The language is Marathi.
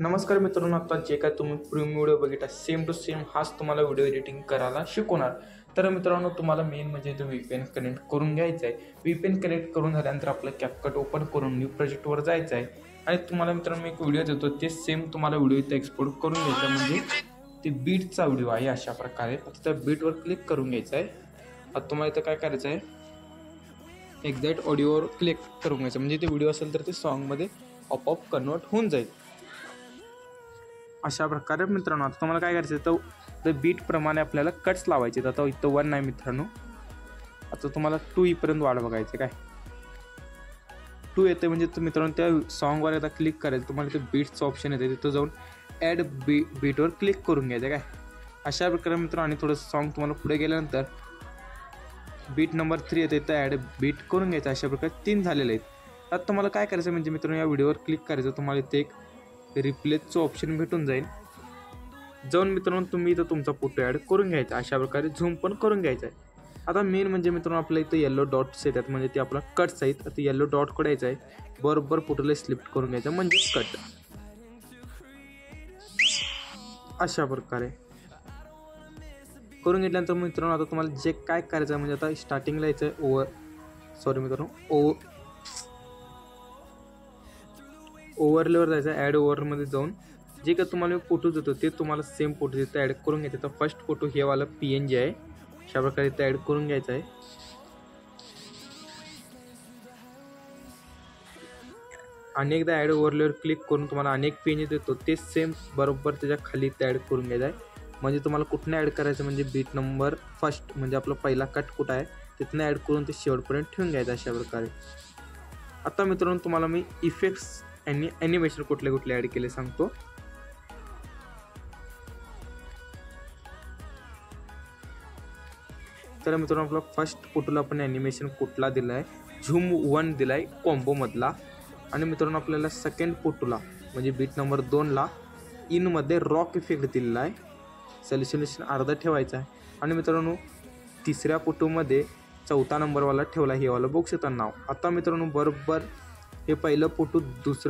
नमस्कार मित्रांनो, आता जे काय तुम्ही प्रीमियम व्हिडिओ बघितला सेम टू सेम हाच तुम्हाला व्हिडिओ एडिटिंग करायला शिकवणार. तर मित्रांनो, तुम्हाला मेन म्हणजे तो VPN कनेक्ट करून घ्यायचा आहे. VPN कनेक्ट करून झाल्यानंतर आपलं CapCut ओपन करून न्यू प्रोजेक्टवर जायचं आहे आणि तुम्हाला मित्रांनो एक व्हिडिओ देतो, ते सेम तुम्हाला व्हिडिओ इथे एक्सपोर्ट करून घ्यायचा. म्हणजे ते बीटचा व्हिडिओ आहे अशा प्रकारे. त्या बीटवर क्लिक करून घ्यायचं आहे. आता तुम्हाला इथं काय करायचं आहे, एक्झॅक्ट ऑडिओवर क्लिक करून घ्यायचं. म्हणजे ते व्हिडिओ असेल तर ते सॉन्गमध्ये आपोआप कन्वर्ट होऊन जाईल. अशा प्रकारे मित्रांनो, आता तुम्हाला काय करायचं आहे, तर बीटप्रमाणे आपल्याला कट्स लावायचे. आता इथं 1 नाही मित्रांनो, आता तुम्हाला 2 इथपर्यंत वाढ बघायचं. काय 2 येते म्हणजे मित्रांनो त्या सॉन्गवर एकदा क्लिक करायचं. तुम्हाला इथं बीट्सचं ऑप्शन येते, तिथं जाऊन ॲड बीटवर क्लिक करून घ्यायचं. काय अशा प्रकारे मित्रांनो, आणि थोडंसं सॉन्ग तुम्हाला पुढे गेल्यानंतर बीट नंबर 3 येते, तर ॲड बीट करून घ्यायचं. अशा प्रकारे 3 झालेले आहेत. आता तुम्हाला काय करायचं म्हणजे मित्रांनो, या व्हिडिओवर क्लिक करायचं. तुम्हाला इथे एक रिप्लेसचं ऑप्शन भेटून जाईल. जाऊन मित्रांनो तुम्ही इथं तुमचा फोटो ॲड करून घ्यायचा. अशा प्रकारे झूम पण करून घ्यायचा आहे. आता मेन म्हणजे मित्रांनो, आपल्या इथं येलो डॉट्स येतात, म्हणजे ते आपला कट्स आहेत. आता येलो डॉट कडे आहे, बरोबर फोटोला स्लिफ्ट करून घ्यायचा, म्हणजेच कट. अशा प्रकारे करून घेतल्यानंतर मित्रांनो, आता तुम्हाला जे काय करायचं आहे, म्हणजे आता स्टार्टिंगला यायचं आहे ओव्हरलेवर जायचं. ॲड ओव्हरमध्ये जाऊन जे काय तुम्हाला मी फोटो देतो ते तुम्हाला सेम फोटो तिथं ॲड करून घ्यायचं. तर फर्स्ट फोटो हे वाला PNG आहे, अशा प्रकारे इथं ॲड करून घ्यायचं आहे. अनेकदा ॲड ओव्हरलेवर क्लिक करून तुम्हाला अनेक PNG देतो, ते सेम बरोबर त्याच्या खाली इथं ॲड करून घ्यायचं आहे. म्हणजे तुम्हाला कुठनं ॲड करायचं, म्हणजे बीट नंबर फर्स्ट म्हणजे आपला पहिला कट कुठं आहे तिथनं ॲड करून ते शेवटपर्यंत ठेवून घ्यायचं अशा प्रकारे. आता मित्रांनो, तुम्हाला मी इफेक्ट्स आणि ॲनिमेशन कुठले ॲड केले सांगतो. तर मित्रांनो, आपला फर्स्ट फोटोला आपण ॲनिमेशन कुठला दिला आहे, झूम 1 दिला आहे कॉम्बोमधला. आणि मित्रांनो, आपल्याला सेकंड फोटोला म्हणजे बीट नंबर 2ला इनमध्ये रॉक इफेक्ट दिलेला आहे. सॅच्युरेशन अर्धा ठेवायचा आहे. आणि मित्रांनो, तिसऱ्या फोटोमध्ये 4था नंबरवाला ठेवला, हे वाला बघू शकता नाव. आता मित्रांनो, बरोबर हे पहिलं फोटो दुसरं